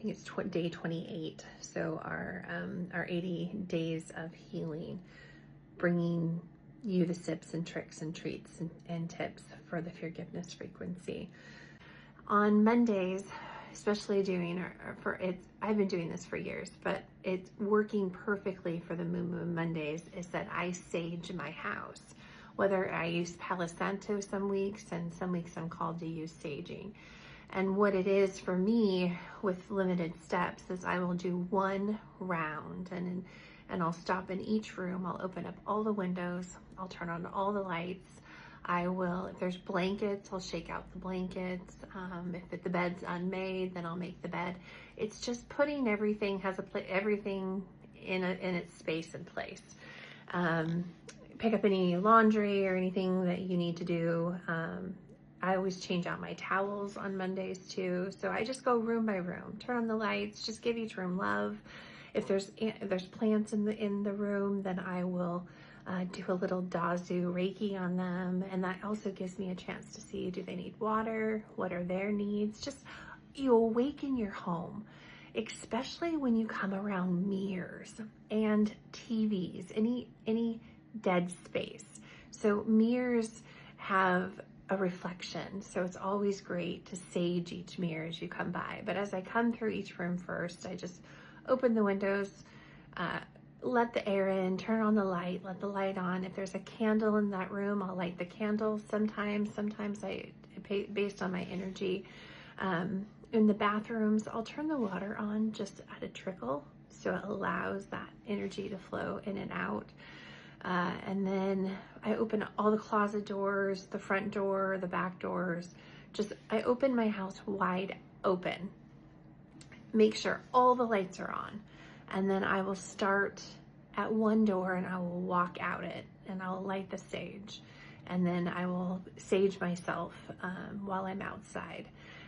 think it's day 28. So our 80 days of healing, bringing you the tips and tricks and treats and tips for the Feargiveness frequency. On Mondays, especially I've been doing this for years, but it's working perfectly for the Moon Mondays, is that I sage my house. Whether I use Palo Santo some weeks, and some weeks I'm called to use saging. And what it is for me with limited steps is I will do one round, and I'll stop in each room. I'll open up all the windows. I'll turn on all the lights. I will, if there's blankets, I'll shake out the blankets. If the bed's unmade, then I'll make the bed. It's just putting everything everything in its space and place. Pick up any laundry or anything that you need to do. I always change out my towels on Mondays too. So I just go room by room, turn on the lights, just give each room love. If there's plants in the room, then I will do a little Dazu Reiki on them. And that also gives me a chance to see, do they need water? What are their needs? Just, you awaken your home, especially when you come around mirrors and TVs, any dead space. So mirrors have a reflection, so it's always great to sage each mirror as you come by. But as I come through each room first, I just open the windows, let the air in, turn on the light, let the light on. If there's a candle in that room, I'll light the candle. Sometimes I, based on my energy. In the bathrooms, I'll turn the water on just at a trickle, so it allows that energy to flow in and out. And then I open all the closet doors, the front door, the back doors. I open my house wide open. Make sure all the lights are on. And then I will start at one door and I will walk out it, and I'll light the sage. And then I will sage myself while I'm outside.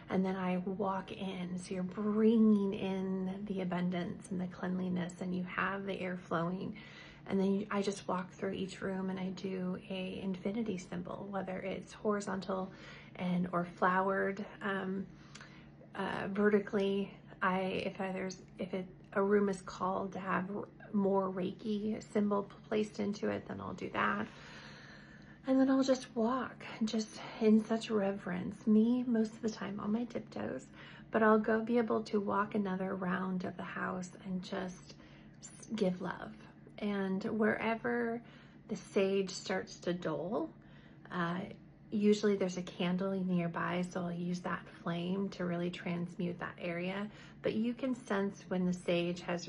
And then I walk in. So you're bringing in the abundance and the cleanliness, and you have the air flowing. And then I just walk through each room and I do a infinity symbol, whether it's horizontal or flowered vertically. If a room is called to have more Reiki symbol placed into it, then I'll do that. And then I'll just walk, just in such reverence. Me, most of the time on my tiptoes, but I'll be able to walk another round of the house and just give love. And wherever the sage starts to dull, usually there's a candle nearby, so I'll use that flame to really transmute that area. But you can sense when the sage has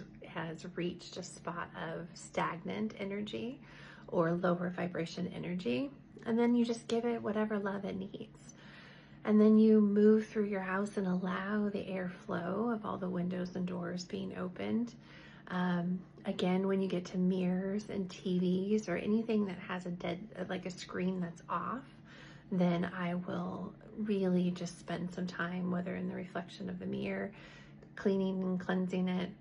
reached a spot of stagnant energy or lower vibration energy, and then you just give it whatever love it needs. And then you move through your house and allow the airflow of all the windows and doors being opened. Again, when you get to mirrors and TVs or anything that has like a screen that's off, then I will really just spend some time, whether in the reflection of the mirror, cleaning and cleansing it,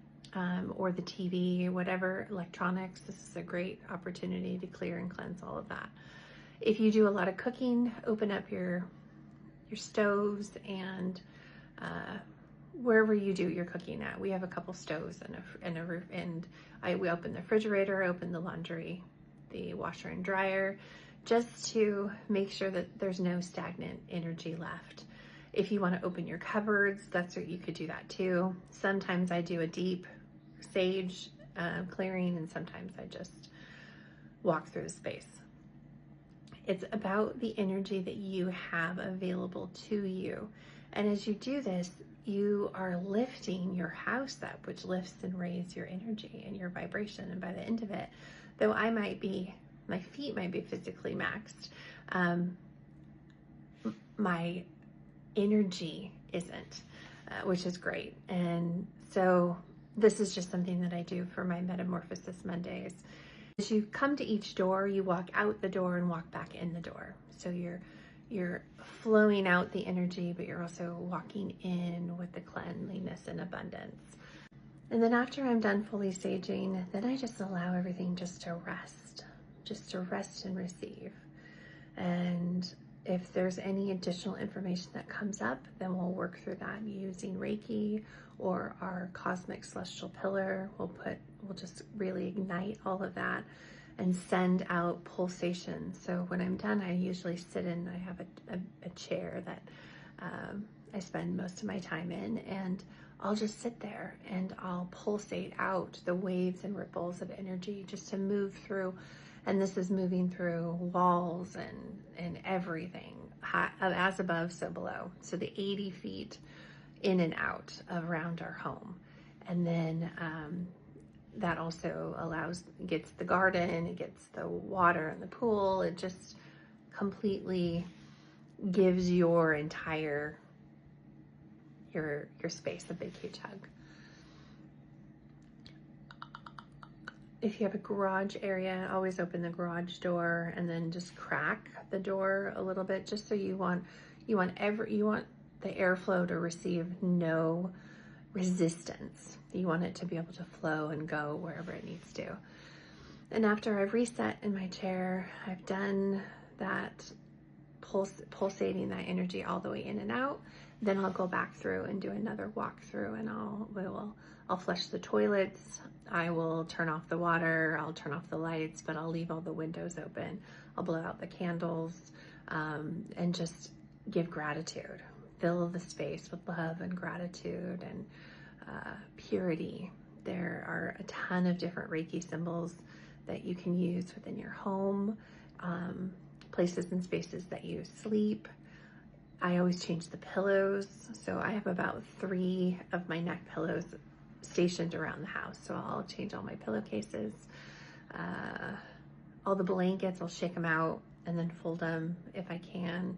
or the TV, whatever electronics. This is a great opportunity to clear and cleanse all of that. If you do a lot of cooking, open up your stoves and wherever you do your cooking at. We have a couple stoves and a roof, and we open the refrigerator, open the laundry, the washer and dryer, just to make sure that there's no stagnant energy left. If you want to open your cupboards, that's what you could do that too. Sometimes I do a deep sage clearing, and sometimes I just walk through the space. It's about the energy that you have available to you. And as you do this, you are lifting your house up, which lifts and raises your energy and your vibration. And by the end of it, though my feet might be physically maxed, my energy isn't, which is great. And so this is just something that I do for my Metamorphosis Mondays. As you come to each door, you walk out the door and walk back in the door. So you're flowing out the energy, but you're also walking in with the cleanliness and abundance. And then after I'm done fully saging, then I just allow everything just to rest and receive. And If there's any additional information that comes up, then we'll work through that using Reiki or our cosmic celestial pillar. We'll just really ignite all of that and send out pulsations. So when I'm done, I usually sit in, I have a chair that I spend most of my time in, and I'll just sit there and I'll pulsate out the waves and ripples of energy just to move through. And this is moving through walls and everything, as above, so below. So the 80 feet in and out around our home. And then that also gets the garden, it gets the water in the pool. It just completely gives your entire, your space a big, huge hug. If you have a garage area, always open the garage door and then just crack the door a little bit, just so you want the airflow to receive no resistance. You want it to be able to flow and go wherever it needs to. And after I've reset in my chair, I've done that pulsating that energy all the way in and out, then I'll go back through and do another walkthrough, and I'll flush the toilets, I will turn off the water, I'll turn off the lights, but I'll leave all the windows open. I'll blow out the candles, and just give gratitude. Fill the space with love and gratitude and purity. There are a ton of different Reiki symbols that you can use within your home, places and spaces that you sleep. I always change the pillows. So I have about 3 of my neck pillows stationed around the house. So I'll change all my pillowcases, all the blankets, I'll shake them out and then fold them if I can.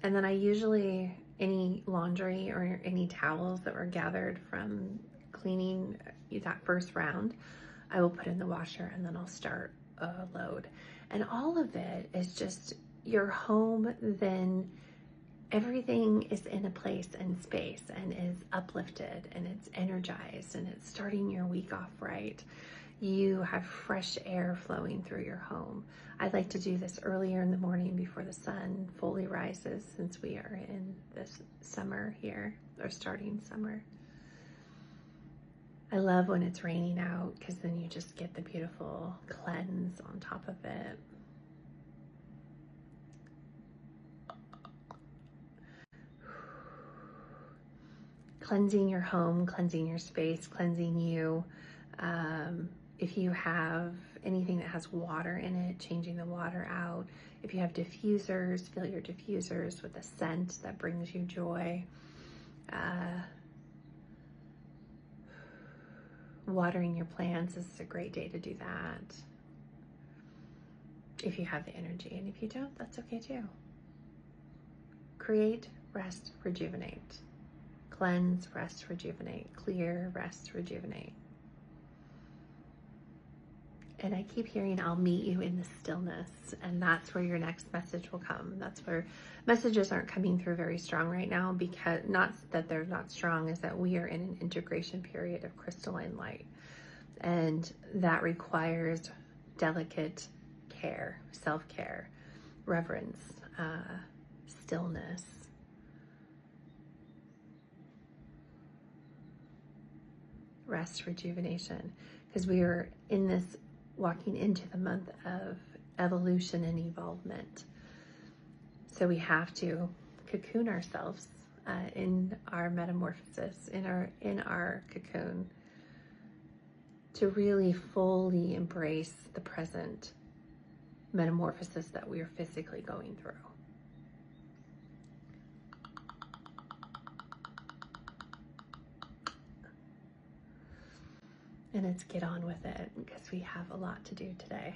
And then I usually, any laundry or any towels that were gathered from cleaning that first round, I will put in the washer, and then I'll start a load. And all of it is just your home, then everything is in a place and space and is uplifted and it's energized and it's starting your week off right. You have fresh air flowing through your home. I like to do this earlier in the morning before the sun fully rises, since we are in this summer here, or starting summer. I love when it's raining out, because then you just get the beautiful cleanse on top of it. Cleansing your home, cleansing your space, cleansing you. If you have anything that has water in it, changing the water out. If you have diffusers, fill your diffusers with a scent that brings you joy. Watering your plants is a great day to do that, if you have the energy. And if you don't, that's okay too. Create, rest, rejuvenate. Cleanse, rest, rejuvenate. Clear, rest, rejuvenate. And I keep hearing, I'll meet you in the stillness, and that's where your next message will come. That's where messages aren't coming through very strong right now, because not that they're not strong, is that we are in an integration period of crystalline light, and that requires delicate care, self-care, reverence, stillness. Rest, rejuvenation, because we are in this, walking into the month of evolution and evolvement. So we have to cocoon ourselves in our metamorphosis, in our cocoon, to really fully embrace the present metamorphosis that we are physically going through. And let's get on with it, because we have a lot to do today.